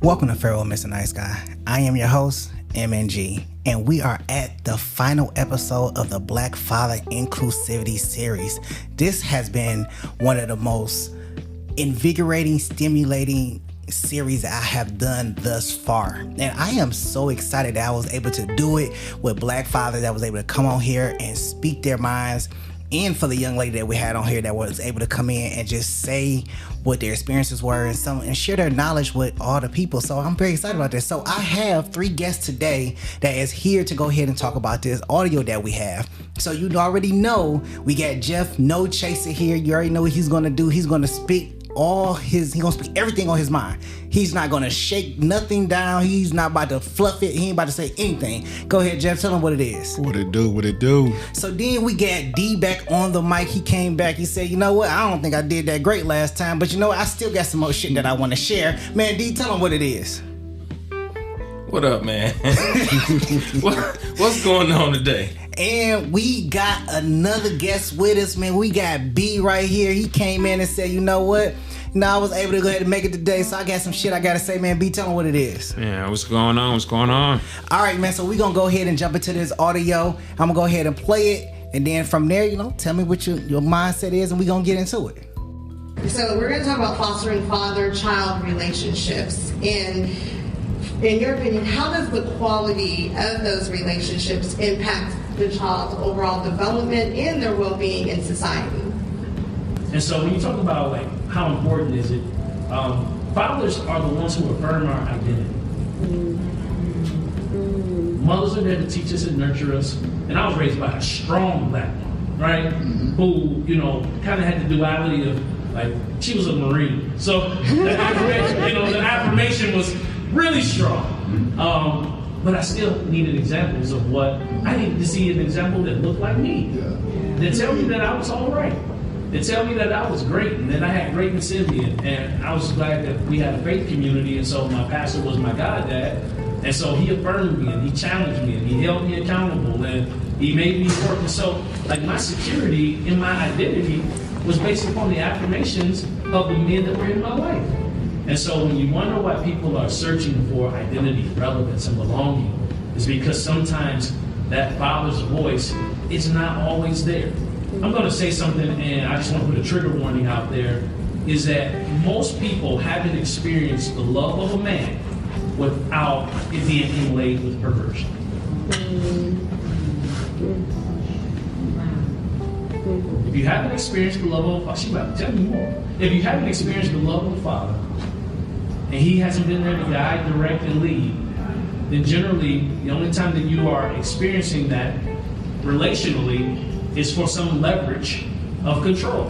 Welcome to Farewell, Mr. Nice Guy. I am your host, MNG, and we are at the final episode of the Black Father Inclusivity series. This has been one of the most invigorating, stimulating series I have done thus far. And I am so excited that I was able to do it with Black Fathers that was able to come on here and speak their minds. And for the young lady that we had on here that was able to come in and just say what their experiences were and share their knowledge with all the people. So I'm very excited about this. So I have 3 guests today that is here to go ahead and talk about this audio that we have. So you already know we got Jeff No Chaser here. You already know what he's going to do. He's going to speak he's gonna speak everything on his mind. He's not gonna shake nothing down. He's not about to fluff it. He ain't about to say anything. Go ahead, Jeff, tell him what it is. What it do? So then we got D back on the mic. He came back. He said, you know what? I don't think I did that great last time, but you know what? I still got some more shit that I want to share. Man, D, tell him what it is. What up, man? What's going on today? And we got another guest with us, man. We got B right here. He came in and said, you know what? I was able to go ahead and make it today, so I got some shit I got to say, man. B, tell me what it is. Yeah, what's going on? All right, man, so we're going to go ahead and jump into this audio. I'm going to go ahead and play it, and then from there, tell me what your mindset is, and we're going to get into it. So we're going to talk about fostering father-child relationships. And in your opinion, how does the quality of those relationships impact the child's overall development and their well-being in society? And so when you talk about how important is it, fathers are the ones who affirm our identity. Mothers are there to teach us and nurture us. And I was raised by a strong black woman, right? Who, kind of had the duality of, she was a Marine. So the affirmation was really strong. But I still needed examples of I needed to see an example that looked like me. That tell me that I was all right. They tell me that I was great and that I had greatness in me. And I was glad that we had a faith community, and so my pastor was my God dad. And so he affirmed me and he challenged me and he held me accountable and he made me work. And so my security in my identity was based upon the affirmations of the men that were in my life. And so when you wonder why people are searching for identity, relevance, and belonging, is because sometimes that father's voice is not always there. I'm going to say something, and I just want to put a trigger warning out there, is that most people haven't experienced the love of a man without it being inlaid with perversion. If you haven't experienced the love of a father, she about to tell me more. If you haven't experienced the love of a father, and he hasn't been there to guide, direct, and lead, then generally the only time that you are experiencing that relationally is for some leverage of control.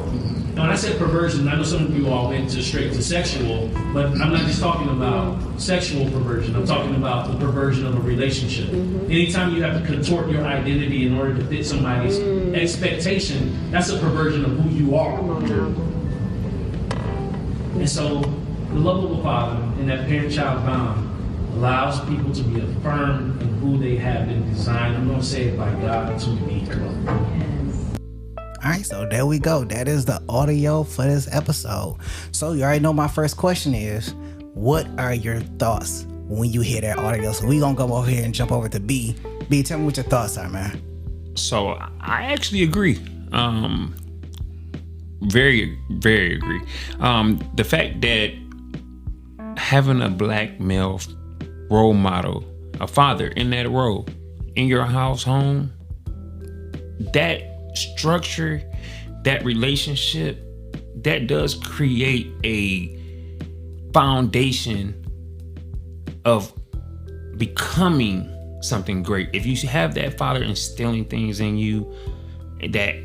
Now, when I said perversion, I know some of you all went straight to sexual, but I'm not just talking about sexual perversion. I'm talking about the perversion of a relationship. Anytime you have to contort your identity in order to fit somebody's expectation, that's a perversion of who you are. And so the love of a father and that parent-child bond allows people to be affirmed in who they have been designed, I'm going to say it by God, to be. All right, so there we go. That is the audio for this episode. So you already know my first question is, what are your thoughts when you hear that audio? So we're going to go over here and jump over to B. B, tell me what your thoughts are, man. So I actually agree. Very, very agree. The fact that having a black male role model, a father in that role, in your home, that structure, that relationship, that does create a foundation of becoming something great. If you have that father instilling things in you, that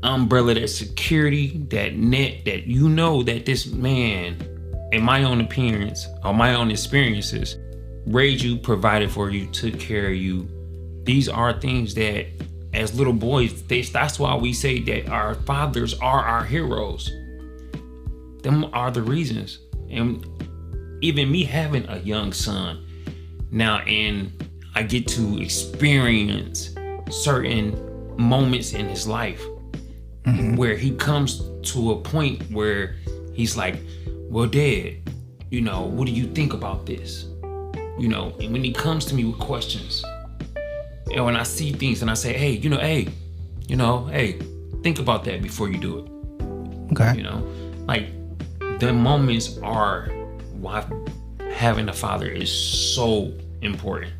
umbrella, that security, that net, that that this man, in my own appearance or my own experiences, raised you, provided for you, took care of you. These are things that as little boys, that's why we say that our fathers are our heroes. Them are the reasons. And even me having a young son now, and I get to experience certain moments in his life where he comes to a point where he's like, well, Dad, you know, what do you think about this? You know, and when he comes to me with questions, and when I see things and I say, hey, think about that before you do it. Okay. You know, like the moments are why having a father is so important.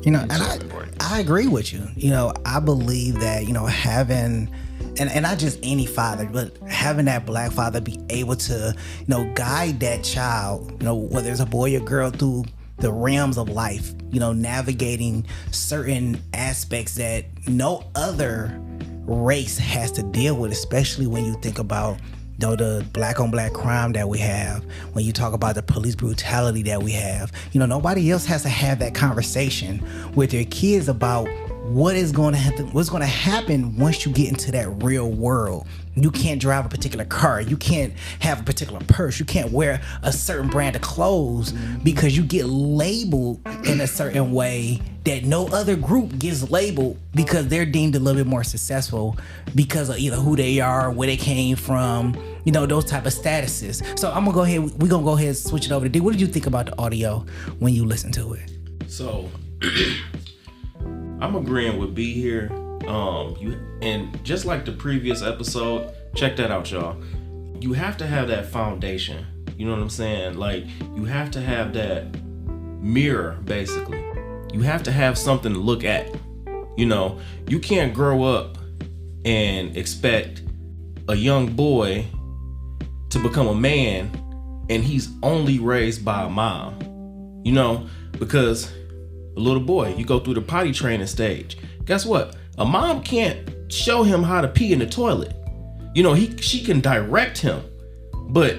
You know, and I agree with you. You know, I believe that, you know, having, and not just any father, but having that black father be able to, you know, guide that child, you know, whether it's a boy or girl, through the realms of life, you know, navigating certain aspects that no other race has to deal with, especially when you think about, you know, the black on black crime that we have, when you talk about the police brutality that we have. You know, nobody else has to have that conversation with their kids about what is going to happen, what's going to happen once you get into that real world. You can't drive a particular car, you can't have a particular purse, you can't wear a certain brand of clothes because you get labeled in a certain way that no other group gets labeled, because they're deemed a little bit more successful because of either who they are, where they came from, you know, those type of statuses. So we're gonna go ahead and switch it over to D. What did you think about the audio when you listened to it? So I'm agreeing with B here. And just like the previous episode, check that out, y'all. You have to have that foundation. You know what I'm saying? Like, you have to have that mirror, basically. You have to have something to look at. You know, you can't grow up and expect a young boy to become a man and he's only raised by a mom. You know, because a little boy, you go through the potty training stage. Guess what? A mom can't show him how to pee in the toilet. You know, she can direct him, but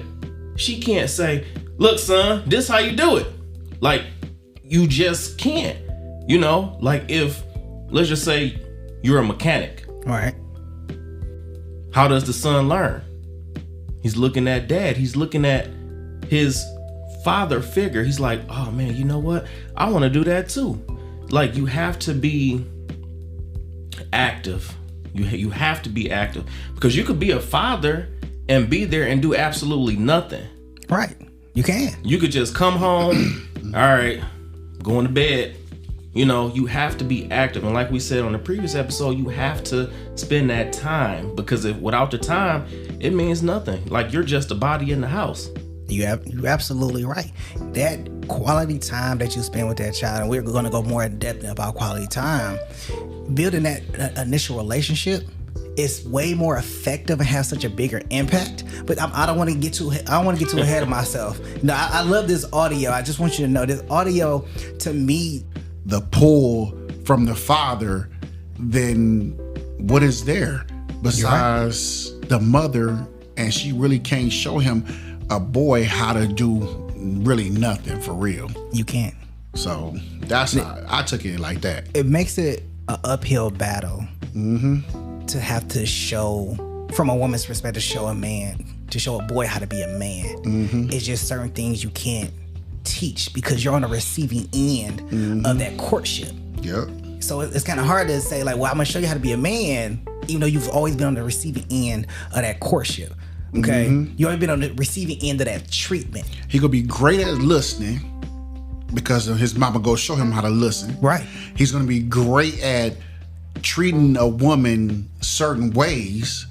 she can't say, look, son, this how you do it. Like, you just can't. You know, like, if, let's just say you're a mechanic. All right. How does the son learn? He's looking at dad. He's looking at his father figure. He's like, oh man, you know what? I want to do that too. Like, you have to be active. You have to be active, because you could be a father and be there and do absolutely nothing. Right. You can. You could just come home. All right, going to bed. You know, you have to be active. And like we said on the previous episode, you have to spend that time, because without the time, it means nothing. Like, you're just a body in the house. You're absolutely right. That quality time that you spend with that child, and we're going to go more in depth about quality time, building that initial relationship is way more effective and has such a bigger impact. But I don't want to get too ahead of myself. No, I love this audio. I just want you to know this audio, to me, the pull from the father, then what is there besides the mother? And she really can't show him, a boy, how to do really nothing for real. You can't. So that's how I took it like that. It makes it an uphill battle to have to show, from a woman's perspective, show a boy how to be a man. It's just certain things you can't teach because you're on the receiving end of that courtship. Yep. So it's kind of hard to say, like, well, I'm gonna show you how to be a man, even though you've always been on the receiving end of that courtship. Okay, you always been on the receiving end of that treatment. He gonna be great at listening because his mama go show him how to listen. Right. He's gonna be great at treating a woman certain ways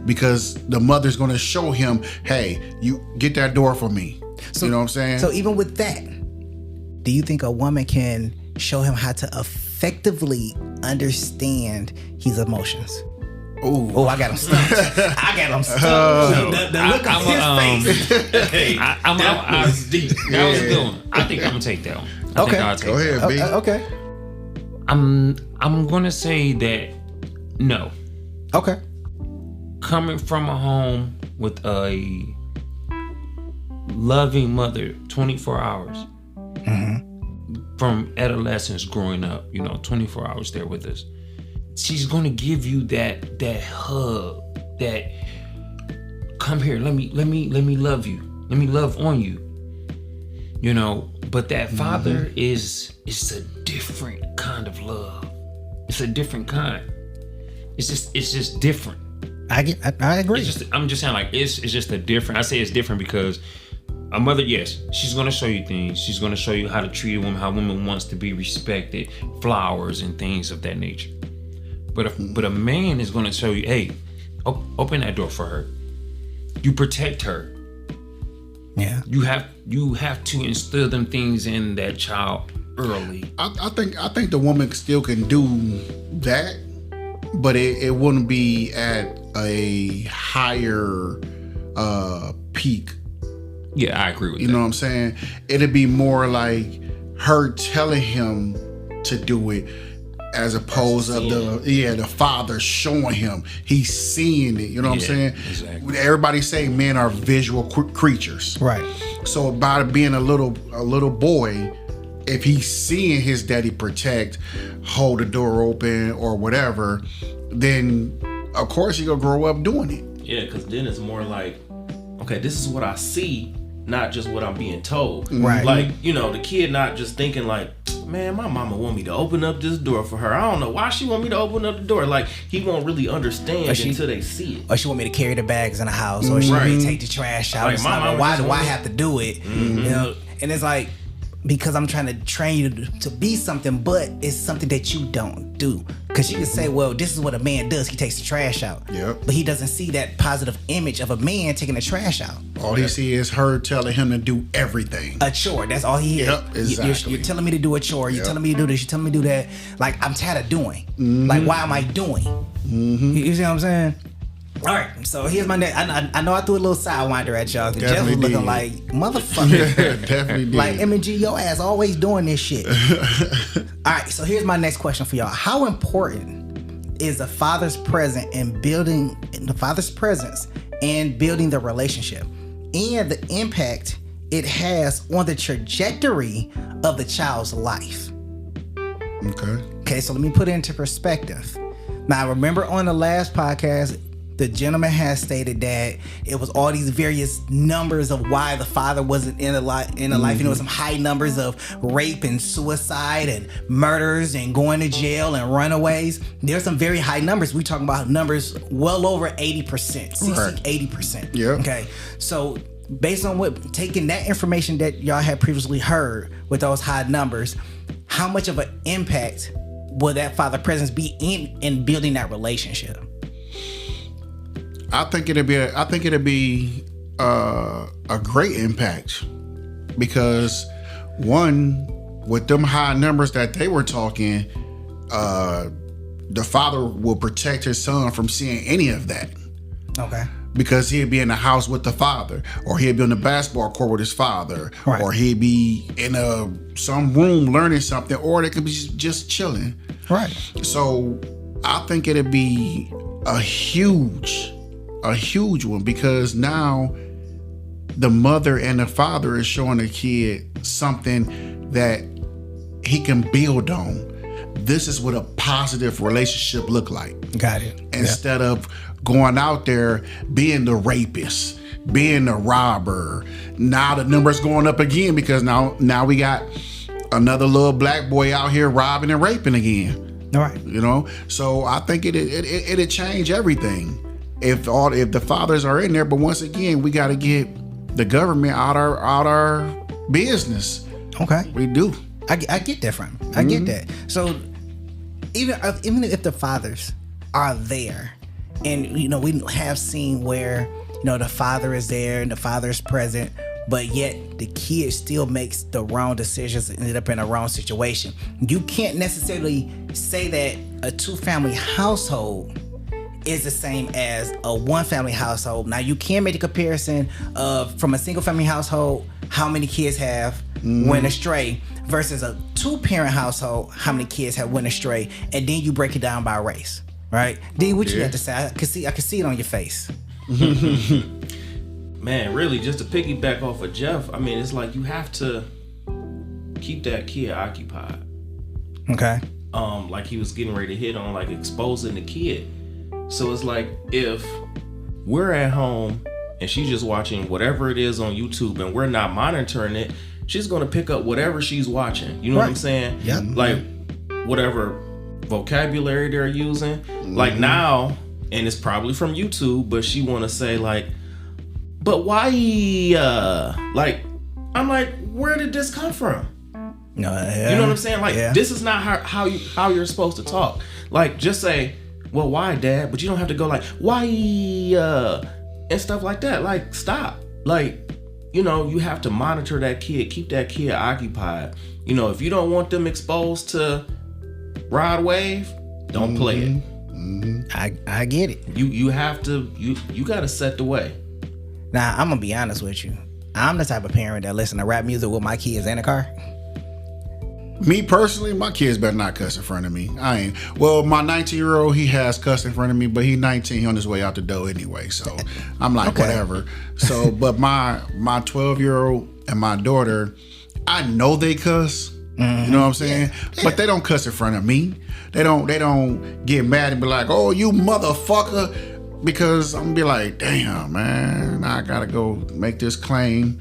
because the mother's gonna show him, hey, you get that door for me. So, you know what I'm saying? So even with that, do you think a woman can show him how to effectively understand his emotions? Oh, I got him stumped. The look on his face. That was deep. That was a good one. I think I'm gonna take that one. Go ahead, B. Okay. I'm gonna say that no. Okay. Coming from a home with a loving mother 24 hours from adolescence growing up, 24 hours there with us. She's gonna give you that hug, that come here, let me love you, let me love on you, but that father is a different kind of love. It's a different kind. It's just different. I agree. I'm just saying, like, it's just a different. I say it's different because A mother, yes, she's gonna show you things. She's gonna show you how to treat a woman, how a woman wants to be respected, flowers and things of that nature. But a man is gonna show you, hey, open that door for her. You protect her. Yeah. You have to instill them things in that child early. I think the woman still can do that, but it wouldn't be at a higher peak. Yeah, I agree with that. You know what I'm saying? It'd be more like her telling him to do it, as opposed to the father showing him. He's seeing it. You know what I'm saying? Exactly. Everybody say men are visual creatures. Right. So by being a little boy, if he's seeing his daddy protect, hold the door open or whatever, then of course he gonna grow up doing it. Yeah, because then it's more like, okay, this is what I see, not just what I'm being told. Right. Like, you know, the kid not just thinking like, man, my mama want me to open up this door for her. I don't know why she want me to open up the door. Like, he won't really understand until they see it. Or she want me to carry the bags in the house, or she want me to take the trash out. Like, It's my like, mama why just do I wanted- have to do it? You know, and it's like, because I'm trying to train you to be something, but it's something that you don't do. Because you can say, well, this is what a man does. He takes the trash out. Yep. But he doesn't see that positive image of a man taking the trash out. All he see is her telling him to do everything. A chore. That's all he hears. Yep, exactly. You're telling me to do a chore. You're telling me to do this. You're telling me to do that. Like, I'm tired of doing. Like, why am I doing? You see what I'm saying? All right, so here's my next. I know I threw a little sidewinder at y'all. Jeff was Definitely looking did. like motherfucker. Definitely did. Like M&G, your ass always doing this shit. All right, so here's my next question for y'all. How important is the father's presence and building the relationship, and the impact it has on the trajectory of the child's life? Okay, so let me put it into perspective. Now, remember on the last podcast, the gentleman has stated that it was all these various numbers of why the father wasn't in the life. You know, there was some high numbers of rape and suicide and murders and going to jail and runaways. There's some very high numbers. We talking about numbers well over 80%, 80%. Yeah. Okay. So based on taking that information that y'all had previously heard with those high numbers, how much of an impact will that father presence be in building that relationship? I think it'd be a great impact, because one, with them high numbers that they were talking, the father will protect his son from seeing any of that. Okay. Because he'd be in the house with the father, or he'd be on the basketball court with his father, Right. or he'd be in some room learning something, or they could be just chilling. Right. So I think it'd be a huge one, because now the mother and the father is showing the kid something that he can build on. This is what a positive relationship look like. Got it. Instead of going out there being the rapist, being the robber. Now the number's going up again, because now we got another little black boy out here robbing and raping again. All right. You know, so I think it'd change everything if the fathers are in there. But once again, we got to get the government out our business. Okay. We do. I get that from. I get that. So even if the fathers are there, and you know, we have seen where, you know, the father is there and the father is present, but yet the kid still makes the wrong decisions and ended up in a wrong situation. You can't necessarily say that a 2-family household is the same as a 1-family household. Now, you can make a comparison of, from a single-family household, how many kids have went astray, versus a 2-parent household, how many kids have went astray, and then you break it down by race, right? D, what you have to say? I can see it on your face. Man, really, just to piggyback off of Jeff, I mean, it's like you have to keep that kid occupied. Okay. Like he was getting ready to hit on, like exposing the kid. So it's like, if we're at home and she's just watching whatever it is on YouTube and we're not monitoring it, she's gonna pick up whatever she's watching. You know what I'm saying? Yeah. Like whatever vocabulary they're using. Like now, and it's probably from YouTube, but she wanna say like, but why like I'm like, where did this come from? No, yeah. You know what I'm saying? Like, Yeah. this is not how you're supposed to talk. Like, just say, well, why, Dad? But you don't have to go like, why, and stuff like that. Like, stop. Like, you know, you have to monitor that kid, keep that kid occupied. You know, if you don't want them exposed to rod wave, don't play it. I get it. You have to, you got to set the way. Now, I'm gonna be honest with you. I'm the type of parent that listen to rap music with my kids in the car. Me personally, my kids better not cuss in front of me. I ain't. Well, my 19-year-old, he has cussed in front of me, but he's 19, he on his way out the door anyway. So I'm like, Okay. whatever. So, but my 12-year-old and my daughter, I know they cuss. You know what I'm saying? Yeah. But they don't cuss in front of me. They don't get mad and be like, "Oh, you motherfucker," because I'm gonna be like, "Damn, man, I gotta go make this claim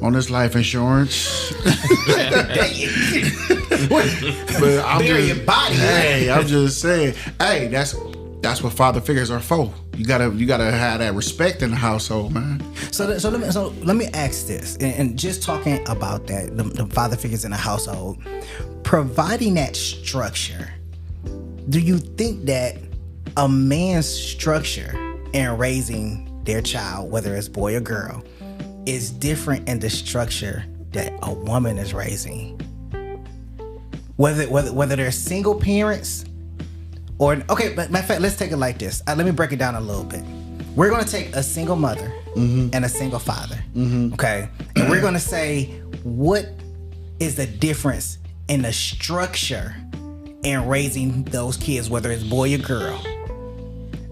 on this life insurance." But I'm Bury just, your body. Hey, I'm just saying. Hey, that's what father figures are for. You gotta have that respect in the household, man. So let me ask this, and just talking about that, the father figures in the household, providing that structure. Do you think that a man's structure in raising their child, whether it's boy or girl, is different in the structure that a woman is raising? Whether they're single parents or okay, but matter of fact, let's take it like this. Let me break it down a little bit. We're gonna take a single mother and a single father. Okay, and we're gonna say what is the difference in the structure in raising those kids, whether it's boy or girl.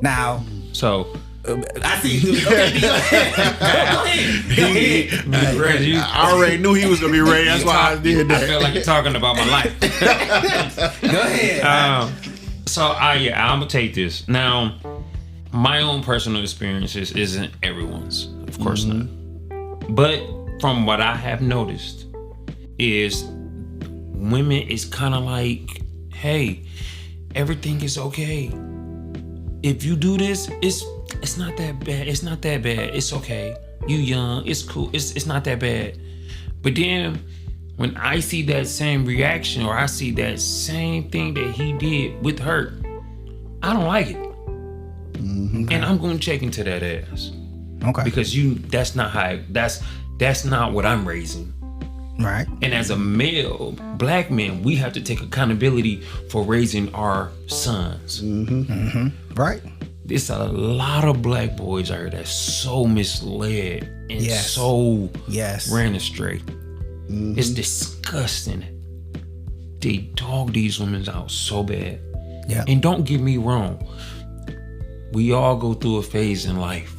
Now, So I see you. Okay, go ahead. Reggie, I already knew he was gonna be ready. That's why I did I that. feel like you're talking about my life. Go ahead. I'm gonna take this now. My own personal experiences isn't everyone's, of course not. But from what I have noticed, is women is kind of like, hey, everything is okay. If you do this, it's not that bad. It's not that bad. It's okay. You young. It's cool. It's not that bad. But then when I see that same reaction, or I see that same thing that he did with her, I don't like it. And I'm going to check into that ass. Okay. Because that's not what I'm raising. Right. And as a male, black men, we have to take accountability for raising our sons. Right. There's a lot of black boys out here that's so misled and Yes. so Yes. ran astray. It's disgusting. They dog these women out so bad. Yeah. And don't get me wrong, we all go through a phase in life.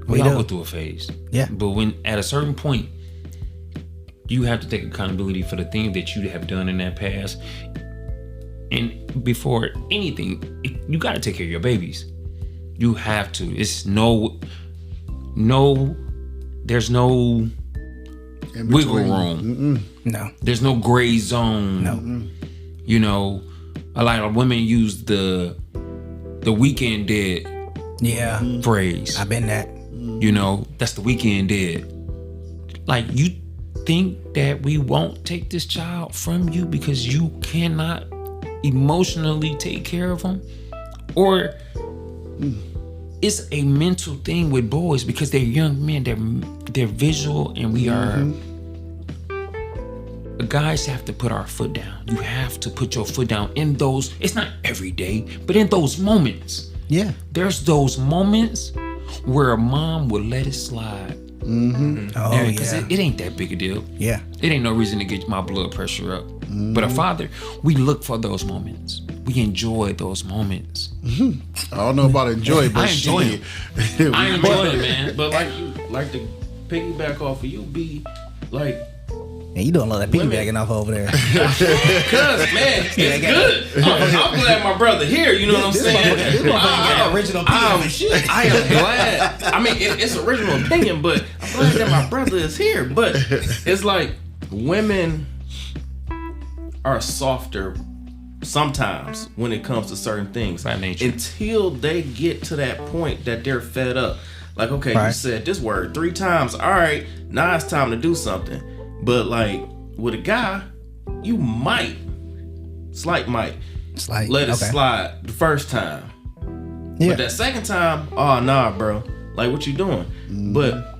We all do. go through a phase. Yeah. But when at a certain point, you have to take accountability for the things that you have done in that past. And before anything, you got to take care of your babies. You have to. It's there's no In wiggle between. room. No. There's no gray zone. No. You know, a lot of women use the weekend dead Yeah. phrase. I've been that. You know, that's the weekend dead. Like, you think that we won't take this child from you because you cannot emotionally take care of him? Or it's a mental thing with boys because they're young men, they're visual, and we are guys have to put our foot down. You have to put your foot down in those, it's not every day, but in those moments. Yeah. There's those moments where a mom would let it slide. Oh, Because yeah. it ain't that big a deal. Yeah. It ain't no reason to get my blood pressure up. But a father, we look for those moments. We enjoy those moments. I don't know about enjoy, but I enjoy shit. I enjoy it, man. But like to piggyback off of you, be like, And you doing a lot of piggybacking off over there. cuz man, it's good. I'm glad my brother here. You know what I'm saying? This motherfucker got original opinion and shit. I am glad. I mean, it's original opinion, but I'm glad that my brother is here. But it's like women are softer sometimes when it comes to certain things By nature. until they get to that point that they're fed up. Like, okay, you said this word 3 times. All right, now it's time to do something. But like with a guy, you might let it slide the first time. Yeah. But that second time, oh nah, bro. Like, what you doing? But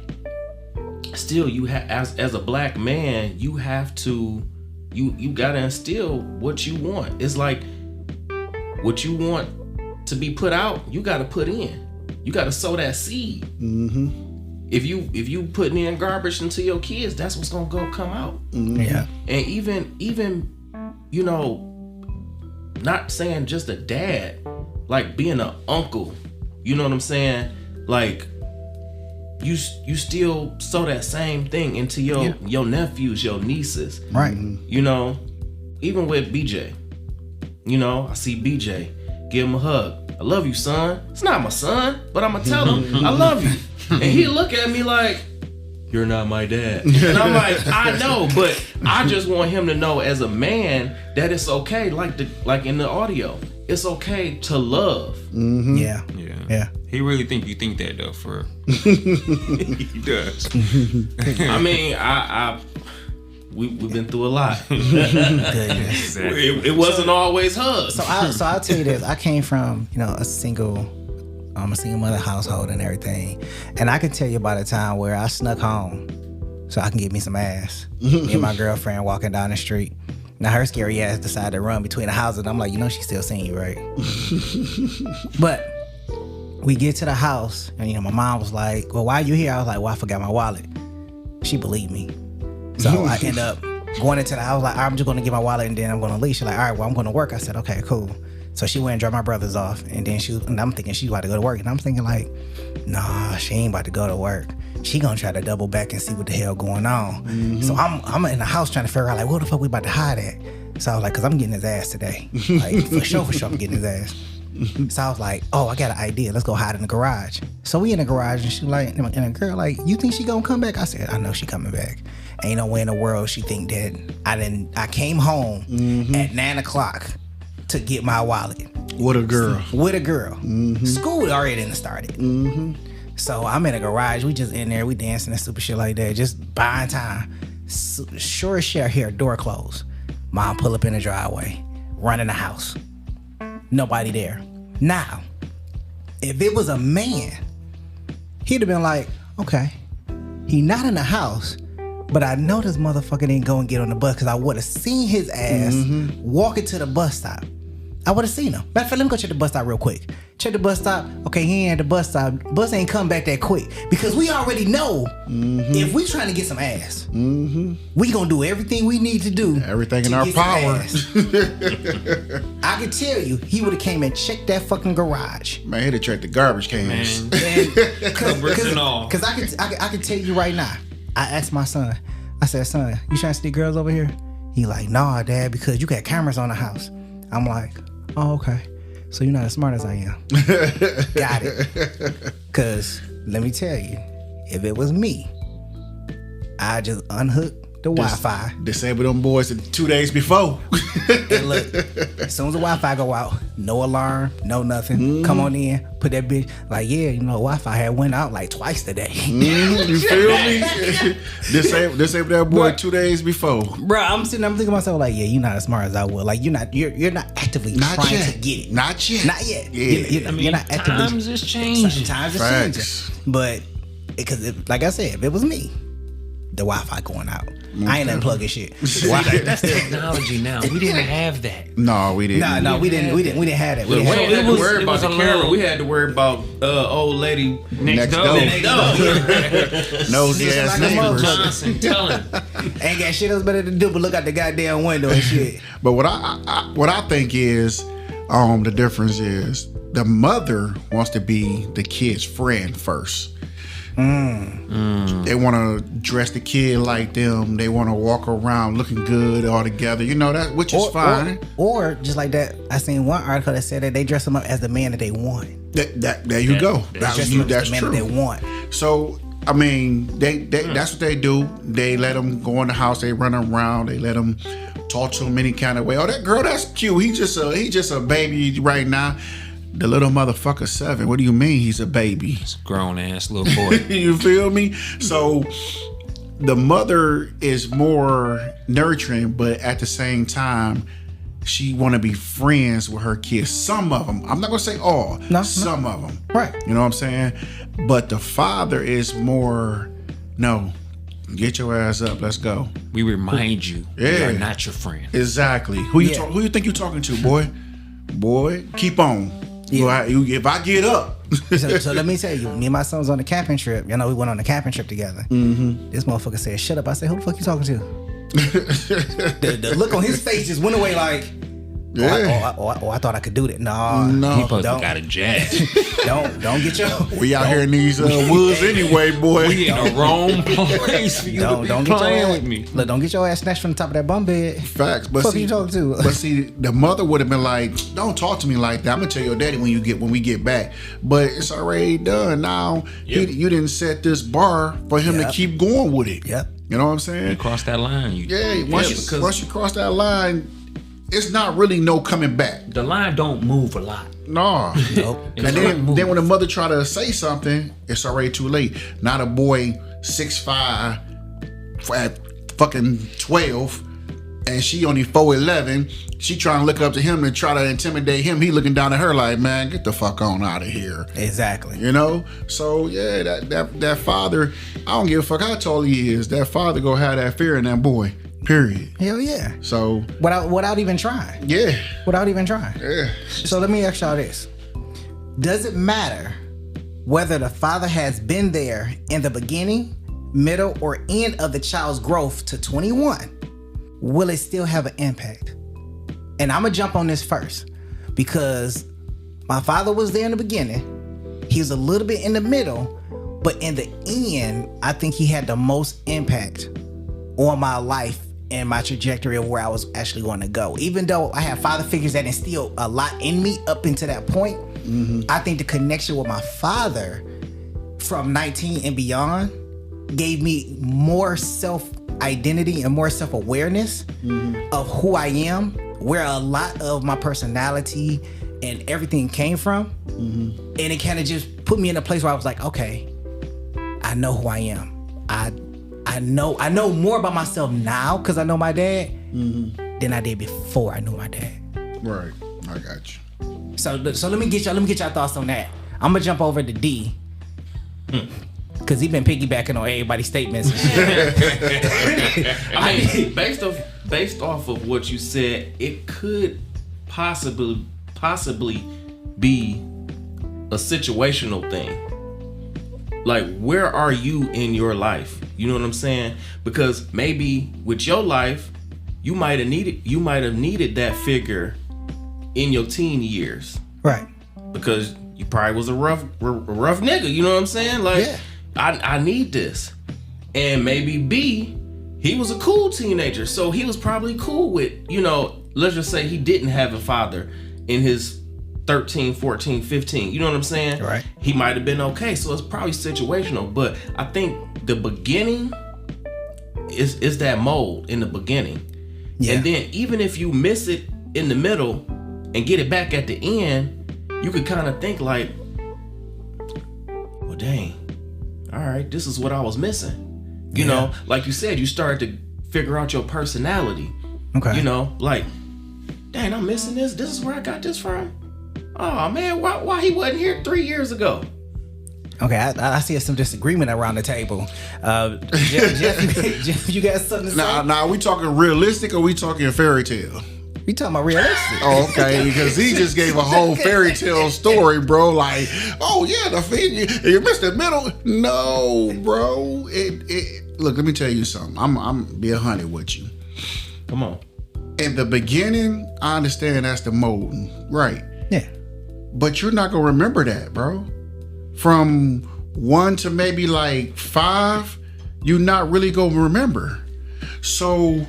still, you as a black man, you have to you gotta instill what you want. It's like what you want to be put out, you gotta put in. You gotta sow that seed. Mm-hmm. If you putting in garbage into your kids, that's what's gonna come out. Mm-hmm. Yeah. And even you know, not saying just a dad, like being an uncle. You know what I'm saying? Like you still sow that same thing into your nephews, your nieces. Right. You know, even with BJ. You know, I see BJ, give him a hug. I love you, son. It's not my son, but I'm gonna tell him I love you. And he look at me like, you're not my dad. And I'm like, I know, but I just want him to know as a man that it's okay, like in the audio, it's okay to love. Mm-hmm. Yeah. He really think you think that though, for he does. I mean, we've been through a lot. Exactly. It wasn't always hugs. So I'll tell you this. I came from, you know, a single mother household and everything. And I can tell you about a time where I snuck home so I can get me some ass. Me and my girlfriend walking down the street. Now her scary ass decided to run between the houses. And I'm like, you know, she's still seeing you, right? But we get to the house and, you know, my mom was like, well, why are you here? I was like, well, I forgot my wallet. She believed me. So I end up going into the house like, I'm just going to get my wallet and then I'm going to leave. She's like, all right, well, I'm going to work. I said, okay, cool. So she went and dropped my brothers off, and then and I'm thinking she about to go to work, and I'm thinking like, nah, she ain't about to go to work. She gonna try to double back and see what the hell going on. Mm-hmm. So I'm in the house trying to figure out like, what the fuck we about to hide at? So I was like, cause I'm getting his ass today, like for sure I'm getting his ass. So I was like, oh, I got an idea. Let's go hide in the garage. So we in the garage, and she like, and the girl like, you think she gonna come back? I said, I know she coming back. Ain't no way in the world she think that I came home at 9:00 to get my wallet. With a girl. Mm-hmm. School already didn't started. Mm-hmm. So I'm in a garage. We just in there. We dancing and stupid shit like that. Just buying time. Sure as shit, I hear a door close. Mom pull up in the driveway. Run in the house. Nobody there. Now, if it was a man, he'd have been like, okay, he not in the house, but I know this motherfucker didn't go and get on the bus because I would have seen his ass walking to the bus stop. I would have seen him. Matter of fact, let me go check the bus stop real quick. Check the bus stop. Okay, he ain't at the bus stop. Bus ain't come back that quick because we already know if we trying to get some ass, we gonna do everything we need to do. Everything in our power. I can tell you, he would have came and checked that fucking garage. Man, he'd have checked the garbage cans. Because I can tell you right now. I asked my son. I said, son, you trying to see girls over here? He like, nah, dad, because you got cameras on the house. I'm like, oh, okay. So you're not as smart as I am. Got it. Because let me tell you, if it was me, I just unhooked the Wi-Fi. Disable them boys 2 days before. And look, as soon as the Wi-Fi go out, no alarm, no nothing. Come on in, put that bitch. Like, yeah, you know, Wi-Fi had went out like twice today. You feel me? Disable that boy 2 days before. Bro, I'm thinking to myself like, yeah, you're not as smart as I would. Like, you're not actively trying to get it. Not yet. Yeah. You're not actively. Times is changing. Times is changing. But because, like I said, if it was me, the Wi-Fi going out. I ain't unplugging shit. That's technology now. We didn't have that. No, we didn't. No, we didn't have that. We didn't have to worry about the camera. We had to worry about old lady next door. Nosy ass neighbors. Johnson, tell him. Ain't got shit else better to do but look out the goddamn window and shit. But what I think is, the difference is the mother wants to be the kid's friend first. They want to dress the kid like them. They want to walk around looking good all together. You know that, which is fine. Or just like that, I seen one article that said that they dress them up as the man that they want. There you go. That's the true. Man that they want. So I mean, they that's what they do. They let them go in the house. They run around. They let them talk to him any kind of way. Oh, that girl, that's cute. He just a baby right now. the little motherfucker 7. What do you mean he's a baby? It's a grown ass little boy. You feel me? So the mother is more nurturing, but at the same time, she want to be friends with her kids. Some of them. I'm not going to say all. No, some of them. Right. You know what I'm saying? But the father is more, no, get your ass up. Let's go. We remind you, we Yeah. are not your friend. Exactly. Who you Yeah. who you think you talking to, boy? Boy, keep on. Yeah. If I get up. So let me tell you, me and my son was on a camping trip. You know, we went on a camping trip together. Mm-hmm. This motherfucker said, "Shut up." I said, "Who the fuck you talking to?" the look on his face just went away like, Yeah. I thought I could do that. No, No. He supposed to don't. got a jack. don't get your We out here in these woods anyway, boy. We in the wrong place for you to be don't get your playing ass, with me. Look, don't get your ass snatched from the top of that bum bed. Facts. But Fuck see, you talking to? But see, the mother would have been like, "Don't talk to me like that. I'm gonna tell your daddy when we get back." But it's already done now. Yep. You didn't set this bar for him to Yep. keep going with it. Yep. You know what I'm You saying? cross that line. Yeah. Once because- you cross that line, it's not really no coming back. The line don't move a lot. No. Nope. And then when the mother try to say something, it's already too late. Not a boy 6'5" at fucking 12, and she only 4'11". She trying to look up to him and try to intimidate him. He looking down at her like, "Man, get the fuck on out of here." Exactly. You know? So yeah, that father, I don't give a fuck how tall he is. That father gonna have that fear in that boy. Period. Hell yeah. So Without even trying. yeah. Without even trying. Yeah. So let me ask y'all this. Does it matter whether the father has been there in the beginning, middle, or end of the child's growth to 21? Will it still have an impact? And I'm going to jump on this first because my father was there in the beginning. He was a little bit in the middle, but in the end, I think he had the most impact on my life and my trajectory of where I was actually going to go. Even though I have father figures that instilled a lot in me up until that point, I think the connection with my father from 19 and beyond gave me more self-identity and more self-awareness of who I am, where a lot of my personality and everything came from. And it kind of just put me in a place where I was like, okay, I know who I am. I know more about myself now because I know my dad than I did before I knew my dad. Right. I got you. So let me get y'all thoughts on that. I'm gonna jump over to D because he been piggybacking on everybody's statements. And shit. I mean, based off of what you said, it could possibly be a situational thing. Like, where are you in your life? You know what I'm saying? Because maybe with your life, you might have needed that figure in your teen years. Right. Because you probably was a rough nigga. You know what I'm saying? Like, Yeah. I need this. And maybe B, he was a cool teenager, so he was probably cool with, let's just say he didn't have a father in his 13, 14, 15. You know what I'm saying? Right. He might have been okay, so it's probably situational. But I think the beginning is that mold in the beginning. Yeah. And then even if you miss it in the middle and get it back at the end, you could kind of think like, well, dang, all right, this is what I was missing. You know, like you said, you started to figure out your personality. Okay. You know, like, dang, I'm missing this. This is where I got this from. Oh man, why he wasn't here 3 years ago? Okay, I see some disagreement around the table. Jeff, you got something to say? Now, we talking realistic or we talking fairy tale? We talking about realistic. Oh, okay, because he just gave a whole fairy tale story, bro. Like, oh yeah, you missed the middle. No, bro. Look, let me tell you something. I'm be 100 with you. Come on. In the beginning, I understand that's the molding, right? Yeah. But you're not gonna remember that, bro. From 1 to maybe like 5, you're not really gonna remember. So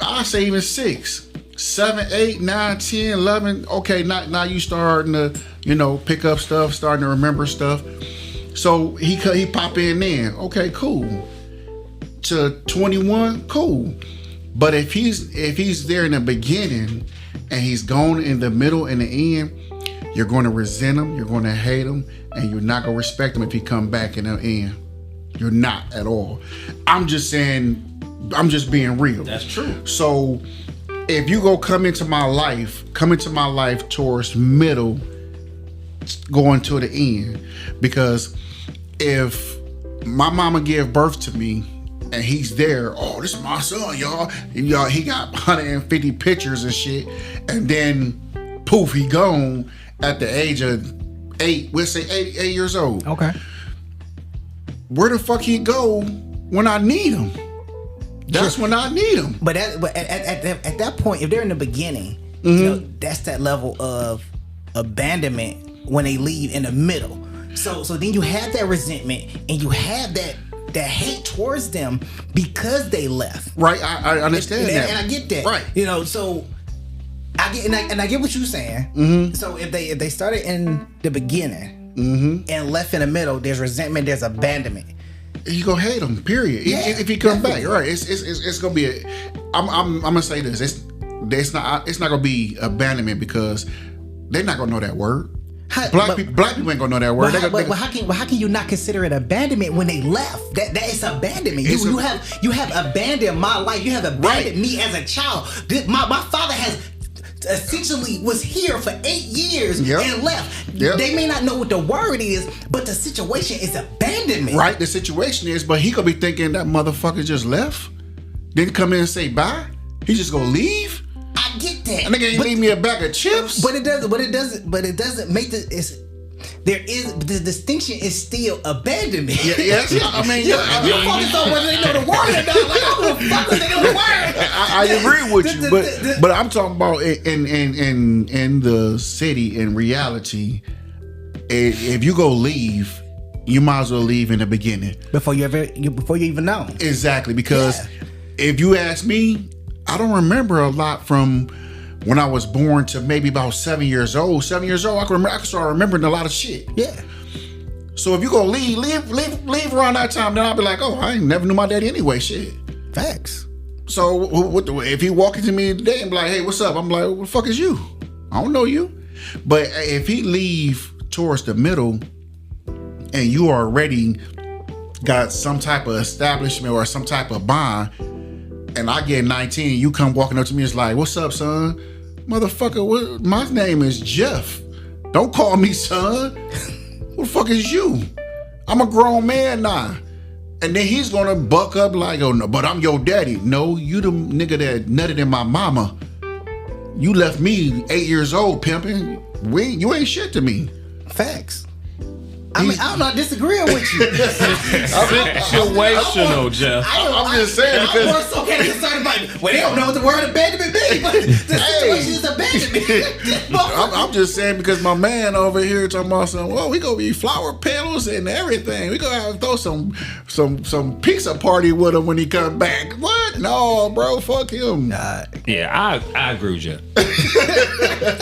I say even 6. 7, 8, 9, 10, 11. Okay, now you starting to, pick up stuff, starting to remember stuff. So he pop in then. Okay, cool. To 21, cool. But if he's there in the beginning and he's gone in the middle and the end, You're going to resent him. You're going to hate him, and you're not going to respect him if he come back in the end. You're not at all. I'm just saying. I'm just being real. That's true. So if you go come into my life towards middle, going to the end, because if my mama gave birth to me and he's there, oh, this is my son, y'all, he got 150 pictures and shit, and then poof, he gone at the age of 8, we'll say 8 years old. Okay. Where the fuck he go when I need him? That's when I need them. But at that point, if they're in the beginning, you know, that's that level of abandonment when they leave in the middle. So then you have that resentment and you have that hate towards them because they left. Right, I understand that, and I get that. Right, you know, so I get and I get what you're saying. So if they started in the beginning and left in the middle, there's resentment, there's abandonment. You gonna hate him, period. Yeah, if he come back, right? It's gonna be. I'm gonna say this. It's not gonna be abandonment because they're not gonna know that word. Black people ain't gonna know that word. But how can you not consider it abandonment when they left? That is abandonment. You have abandoned my life. You have abandoned me as a child. My father has essentially was here for 8 years and left. They may not know what the word is, but the situation is abandonment. Right, the situation is, but he gonna be thinking that motherfucker just left, didn't come in and say bye. He just gonna leave. I get that. And nigga ain't leave me a bag of chips. But it doesn't make the distinction is still abandonment. Yes. I mean, you focus on whether they know the word or not. Like, I don't give a fuck if they know the word. I agree with you, but I'm talking about in the city, in reality. If you go leave, you might as well leave in the beginning before you even know. Exactly, because if you ask me, I don't remember a lot from when I was born to maybe about 7 years old. 7 years old, I can start remembering a lot of shit. Yeah. So if you go leave around that time, then I'll be like, oh, I ain't never knew my daddy anyway. Shit. Facts. So if he walk into me today and be like, hey, what's up? I'm like, what the fuck is you? I don't know you. But if he leave towards the middle and you already got some type of establishment or some type of bond, and I get 19, you come walking up to me, it's like, what's up, son? Motherfucker, my name is Jeff. Don't call me son. Who the fuck is you? I'm a grown man now. And then he's gonna buck up like, oh no, but I'm your daddy. No, you the nigga that nutted in my mama. You left me 8 years old pimping. You ain't shit to me. Facts. I mean, I'm not disagreeing with you. Situational, Jeff. I'm just saying because I'm so kind of concerned about. Well, they don't know what the word abandonment means, but the situation is abandonment. I'm just saying because my man over here talking about some. Well, we gonna be flower petals and everything. We gonna have to throw some pizza party with him when he come back. What? No, bro. Fuck him. Nah. Yeah, I agree with you.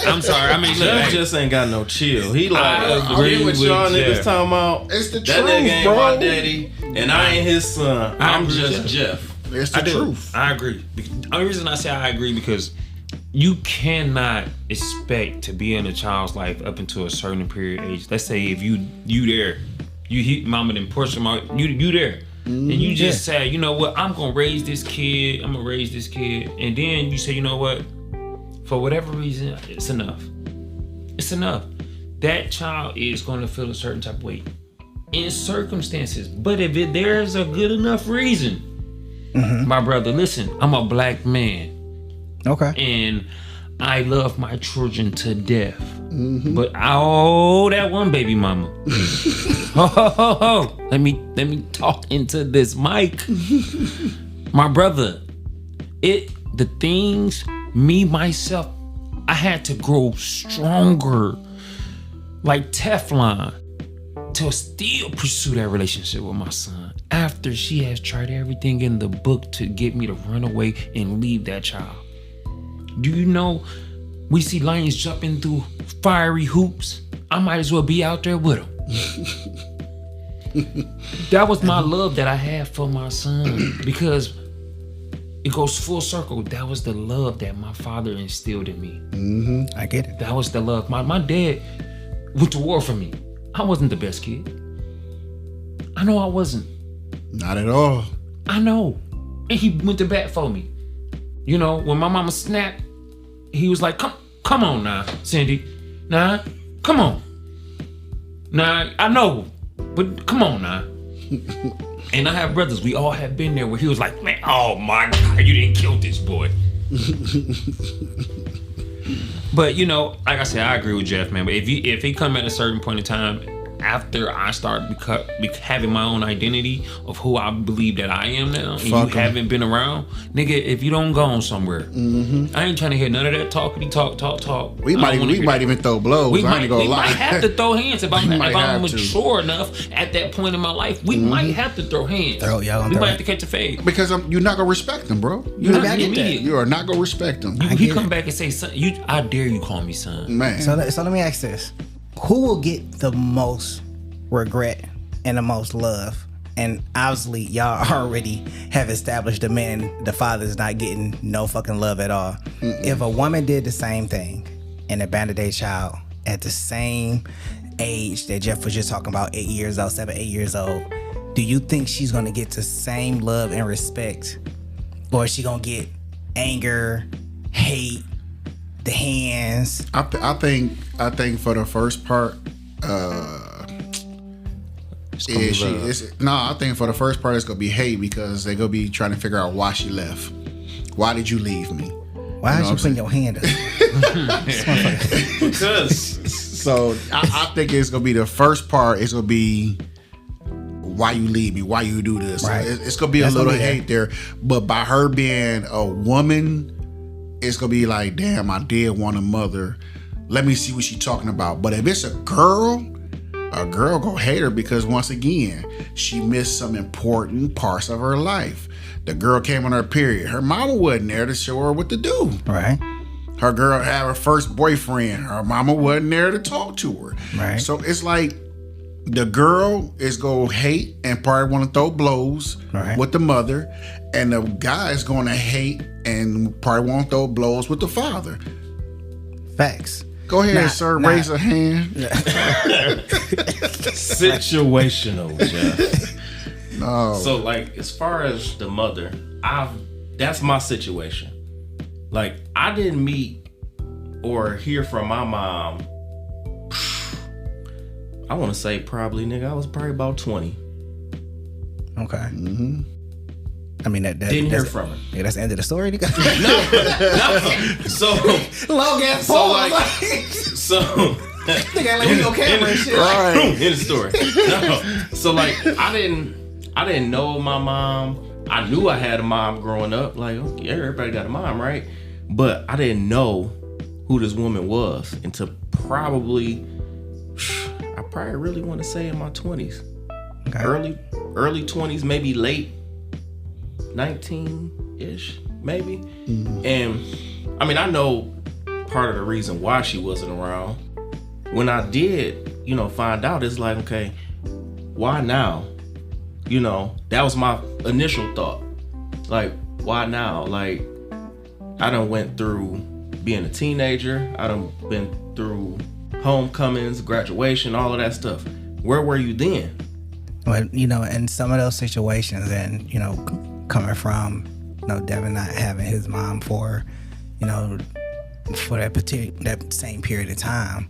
I'm sorry. I mean, Jeff just ain't got no chill. He like, I I agree get what with y'all niggas Jeff. talking about. It's the that truth, nigga ain't bro. my daddy, and I ain't his son. I'm agree with just Jeff. It's the I do. truth. I agree. The only reason I say I agree because you cannot expect to be in a child's life up until a certain period of age. Let's say if you there, you hit mama then push them out, you there. And you just say, you know what, I'm gonna raise this kid, and then you say, you know what, for whatever reason, it's enough. It's enough. That child is gonna feel a certain type of way in circumstances. But if there's a good enough reason, my brother, listen, I'm a black man. Okay. And I love my children to death. But that one baby mama. Let me talk into this mic. My brother, the things, me, myself, I had to grow stronger like Teflon to still pursue that relationship with my son after she has tried everything in the book to get me to run away and leave that child. Do you know we see lions jumping through fiery hoops? I might as well be out there with them. That was my love that I had for my son, because it goes full circle. That was the love that my father instilled in me. I get it. That was the love. My dad went to war for me. I wasn't the best kid. I know I wasn't. Not at all. I know. And he went to bat for me. You know, when my mama snapped, he was like, come on now, Cindy. Nah, come on. Nah, I know, but come on now. And I have brothers, we all have been there where he was like, man, oh my God, you didn't kill this boy. But you know, like I said, I agree with Jeff, man. But if he come at a certain point in time after I start having my own identity of who I believe that I am now, and Fuck you haven't been around, nigga, if you don't go on somewhere, I ain't trying to hear none of that talk. We might even throw blows. We I ain't gonna lie. might have to throw hands if I'm might have mature enough at that point in my life. We might have to throw hands. Y'all We might have to catch a fade. Because you're not gonna respect them, bro. You're Not not, immediate. you are not gonna respect them. He get come it. back and say, son, I dare you call me son. Man. So let me ask this: who will get the most regret and the most love? And obviously, y'all already have established the father is not getting no fucking love at all. If a woman did the same thing and abandoned their child at the same age that Jeff was just talking about, 8 years old, 7, 8 years old, do you think she's gonna get the same love and respect, or is she gonna get anger, hate, the hands? I think for the first part, I think for the first part it's gonna be hate, because they're gonna be trying to figure out why she left. Why did you leave me? Why You are know you what putting your hand up? Because So I think it's gonna be the first part. It's gonna be why you leave me, why you do this. Right. It's gonna be That's a little gonna be hate there, but by her being a woman, it's gonna be like, damn, I did want a mother. Let me see what she's talking about. But if it's a girl gonna hate her, because once again, she missed some important parts of her life. The girl came on her period. Her mama wasn't there to show her what to do. Right. Her girl had her first boyfriend. Her mama wasn't there to talk to her. Right. So it's like the girl is gonna hate and probably want to throw blows Right. with the mother, and the guy is gonna hate and probably want to throw blows with the father. Facts. Go ahead, Nah, sir. nah. Raise a hand. situational, Jeff. No. So like, as far as the mother, that's my situation. Like, I didn't meet or hear from my mom. I want to say probably, nigga, I was probably about 20. Okay. Mm-hmm. I mean, that Didn't hear that's- from her. Yeah, that's the end of the story. Nigga. So Long ass so pause. like, so Nigga, like we on camera and shit. Right. in the story. No. So like, I didn't know my mom. I knew I had a mom growing up. Like, okay, everybody got a mom, right? But I didn't know who this woman was until probably, I probably really want to say in my 20s. Okay. Early 20s, maybe late 19-ish, maybe. And I mean, I know part of the reason why she wasn't around. When I did, find out, it's like, okay, why now? That was my initial thought. Like, why now? Like, I done went through being a teenager. I done been through homecomings, graduation, all of that stuff. Where were you then? But in some of those situations, and coming from Devin not having his mom for that same period of time,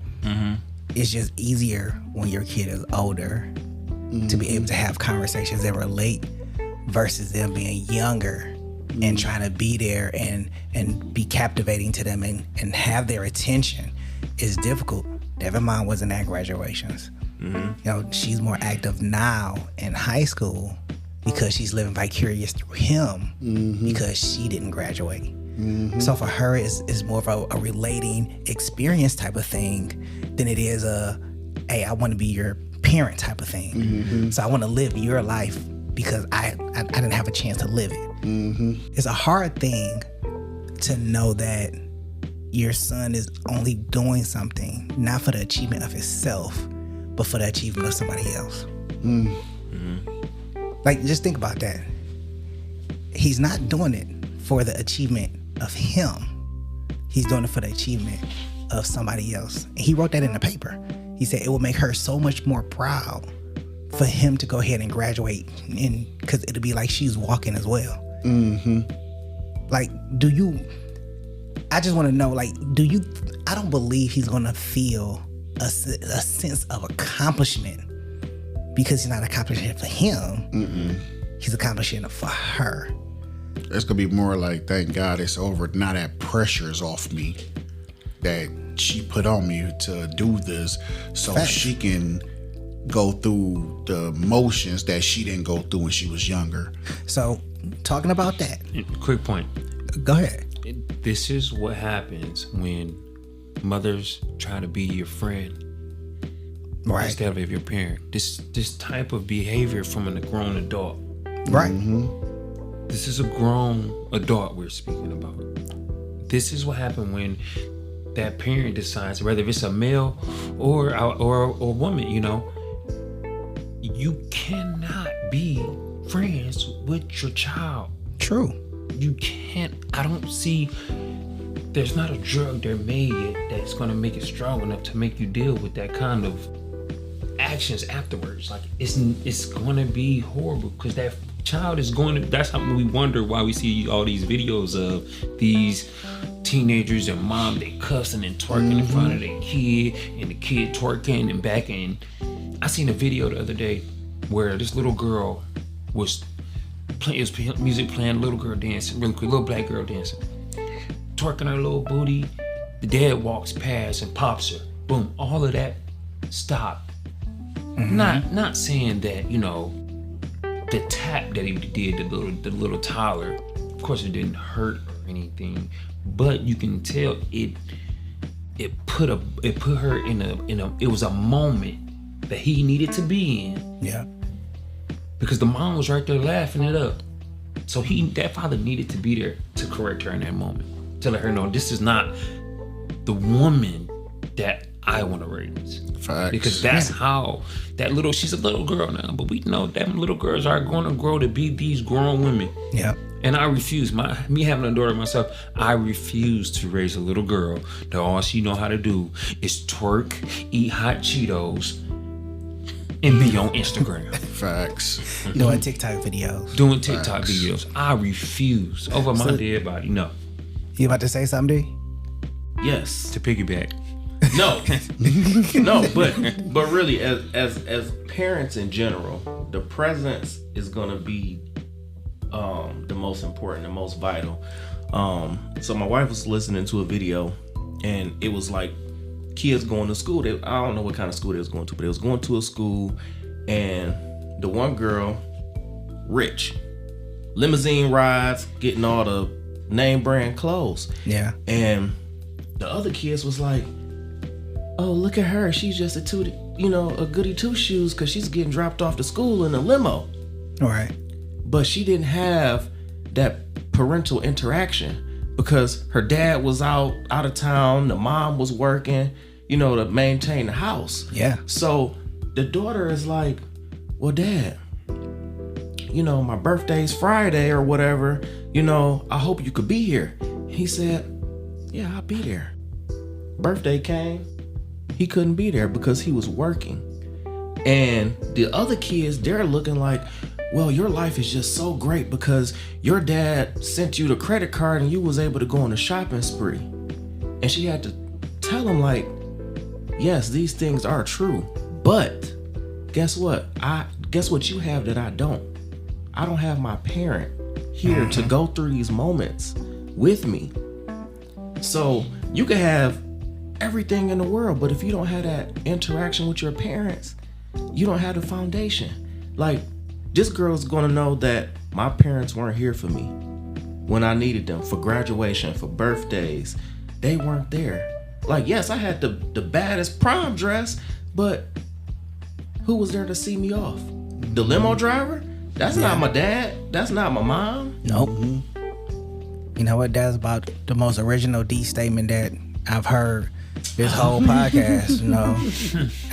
it's just easier when your kid is older to be able to have conversations that relate versus them being younger and trying to be there and be captivating to them and have their attention is difficult. Devin's mom wasn't at graduations. She's more active now in high school because she's living vicarious through him because she didn't graduate. So for her, it's more of a relating experience type of thing than it is hey, I want to be your parent type of thing. So I want to live your life because I didn't have a chance to live it. It's a hard thing to know that your son is only doing something not for the achievement of himself, but for the achievement of somebody else. Like, just think about that. He's not doing it for the achievement of him. He's doing it for the achievement of somebody else. And he wrote that in the paper. He said it will make her so much more proud for him to go ahead and graduate, and because it'll be like she's walking as well. Like, I just want to know, like, I don't believe he's going to feel a sense of accomplishment because he's not accomplishing it for him. He's accomplishing it for her. It's going to be more like, thank God it's over. Now that pressure is off me that she put on me to do this, so Facts. she can go through the motions that she didn't go through when she was younger. So, talking about that, Quick point. go ahead. This is what happens when mothers try to be your friend Right. instead of your parent. This type of behavior from a grown adult. Right. This is a grown adult we're speaking about. This is what happened when that parent decides, whether it's a male or a woman, you know, you cannot be friends with your child. True. You can't. I don't see. There's not a drug they're made yet that's going to make it strong enough to make you deal with that kind of actions afterwards. Like it's going to be horrible because that child is going to. That's how we wonder why we see all these videos of these teenagers and mom, they cussing and twerking in front of their kid, and the kid twerking and backing. I seen a video the other day where this little girl was playing, music playing, little girl dancing, really quick, little black girl dancing, twerking her little booty. The dad walks past and pops her. Boom, all of that stopped. Not saying that, you know, the tap that he did, the little toddler, of course it didn't hurt or anything, but you can tell it put her in a it was a moment that he needed to be in. Yeah. Because the mom was right there laughing it up. So that father needed to be there to correct her in that moment. To let her know this is not the woman that I want to raise. Facts. Because that's how she's a little girl now, but we know that little girls are going to grow to be these grown women. Yeah. And I refuse, me having a daughter myself, I refuse to raise a little girl that all she know how to do is twerk, eat hot Cheetos, and be on Instagram. Facts. Doing TikTok videos. Doing TikTok videos. I refuse over my dead body. No. You about to say something, D? Yes. To piggyback. No. No, but really as parents in general, the presence is gonna be the most important, the most vital. So my wife was listening to a video and it was like kids going to school. I don't know what kind of school they was going to, but they was going to a school, and the one girl, rich, limousine rides, getting all the name brand clothes. Yeah. And the other kids was like, oh, look at her. She's just a goody two shoes because she's getting dropped off to school in a limo. All right. But she didn't have that parental interaction because her dad was out of town. The mom was working, to maintain the house. Yeah. So the daughter is like, well, Dad, my birthday's Friday or whatever. I hope you could be here. He said, yeah, I'll be there. Birthday came. He couldn't be there because he was working. And the other kids, they're looking like, well, your life is just so great because your dad sent you the credit card and you was able to go on a shopping spree. And she had to tell him, like, yes, these things are true, but guess what? Guess what you have that I don't? I don't have my parent here to go through these moments with me. So you can have everything in the world, but if you don't have that interaction with your parents, you don't have the foundation. Like, this girl's gonna know that my parents weren't here for me when I needed them, for graduation, for birthdays. They weren't there. Like, yes, I had the baddest prom dress, but who was there to see me off? The limo driver? That's not my dad. That's not my mom. Nope. You know what? That's about the most original D statement that I've heard this whole podcast.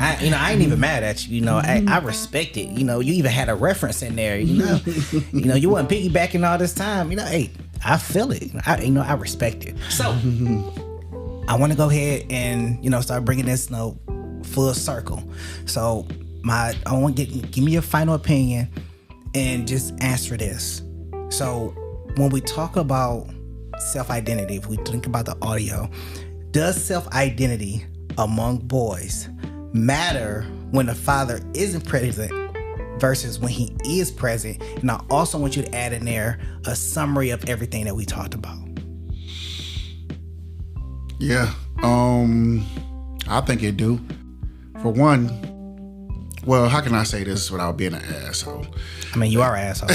I ain't even mad at you. I respect it. You even had a reference in there. You wasn't piggybacking all this time. Hey, I feel it. I respect it. So I want to go ahead and start bringing this full circle. So I want to give me your final opinion and just answer this. So when we talk about self-identity, if we think about the audio, does self-identity among boys matter when the father isn't present versus when he is present? And I also want you to add in there a summary of everything that we talked about. Yeah, I think it do. For one, well, how can I say this without being an asshole? I mean, you are an asshole.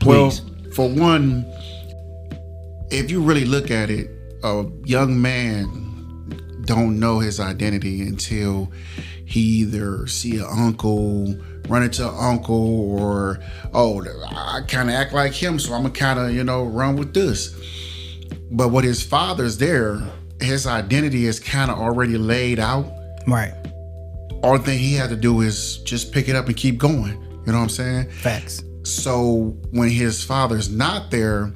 Well, for one, if you really look at it, a young man don't know his identity until he either see an uncle, run into an uncle, or, I kind of act like him, so I'm going to kind of, run with this. But with his father's there, his identity is kind of already laid out. Right. All thing he had to do is just pick it up and keep going. You know what I'm saying? Facts. So when his father's not there,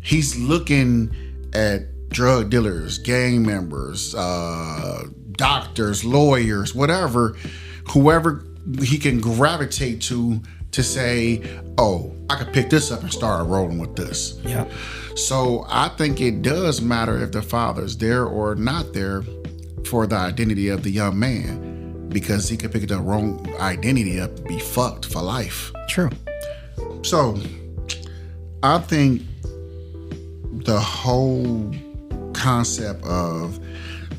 he's looking at drug dealers, gang members, doctors, lawyers, whatever, whoever he can gravitate to say, I could pick this up and start rolling with this. Yeah. So I think it does matter if the father's there or not there for the identity of the young man, because he could pick the wrong identity up and be fucked for life. True. So I think the whole concept of